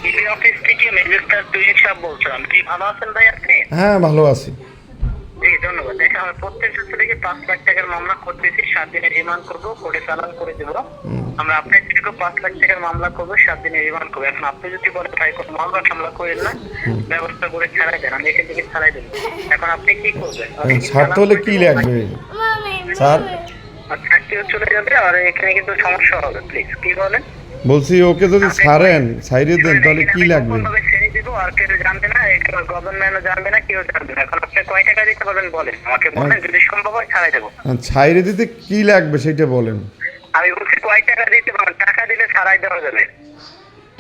DB office থেকে magistrate Tuhin সাহেব বলছিলাম। কি ভালো আছেন ভাই আপনি? হ্যাঁ ভালো আছি। জি ধন্যবাদ। দেখেন আমি প্রত্যেক সূত্র থেকে 5 লাখ টাকার মামলা করতেছি, 7 দিনের রিমান্ড করবো, কোর্টে চালান করে দেবো। আমরা আপনার থেকে 5 লাখ টাকার মামলা করবো, 7 দিনের রিমান্ড করবো। এখন আপনি যদি বলেন ভাই কোনো মামলা টামলা করেন না, ব্যবস্থা করে ছাড়াই দেন, আমি এখান থেকে ছাড়াই দেবো। এখন আপনি কি করবেন? ছাড়তে হলে কি লাগবে স্যার? ছাড়তেও চলে যাবে আর এখানে কিন্তু সমস্যা হবে। প্লিজ কি বলেন? বলছি ওকে যদি ছাড়েন ছাইরে দেন তাহলে কি লাগবে? ছেড়ে দিব, আর কেউ জানবে না, গভর্নমেন্টও জানবে না, কেউ জানবে না। এখন আপনি কয় টাকা দিতে পারবেন বলেন, আমাকে বলেন, যদি সম্ভব হয় ছাড়াই দেবো। ছাইরে দিতে কি লাগবে সেটা বলেন। আমি বলছি কয় টাকা দিতে পারবেন, টাকা দিলে ছাড়াই দেওয়া যাবে।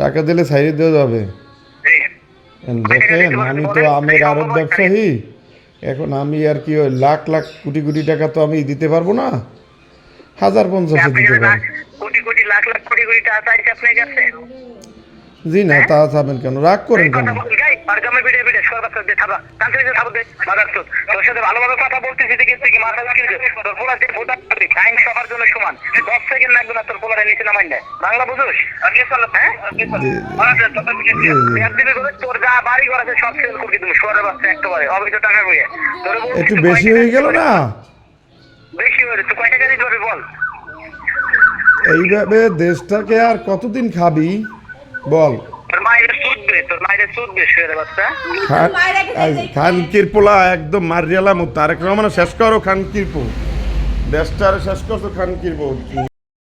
টাকা দিলে ছাইরে দেওয়া যাবে? জি দেখেন আমি তো আমের আড়ত ব্যবসায়ী, এখন আমি আর কি ওই লাখ লাখ কোটি কোটি টাকা তো আমি দিতে পারবো না, 1050 আপনি দিতে যদি পারবো। কোটি কোটি লাখ লাখ কোটি কোটি টাকা চাইছে আপনার কাছে, জি না, তা চাবেন কেন? রাগ করেন কেন? তোর সাথে ভালোভাবে কথা বলতেছি কিন্তু কি মাথা তোর পোলা যে ভোট আইন সবার জন্য সমান, 10 সেকেন্ড লাগবে না তোর পোলারে নিচে নামাই দেয়। বাংলা বুঝোস? তোর যা বাড়ি ঘর আছে সব সেল করবি তুমি, শহরের বাচ্চা একেবারে অবৈধ টাকা বইয়ে। একটু বেশি হয়ে গেল না? বেশি হয়ে তুই কয় টাকা দিতে পারবি বল? এইভাবে দেশটাকে আর কতদিন খাবি বল? তোর মায়ের সুদবে, তোর মায়ের সুদবে শহরের বাচ্চা। খানকির পোলা একদম মারিয়ালাম, তারেক রহমান শেষ করো খানকির পো, দেশটা শেষ করছো খানকির পো।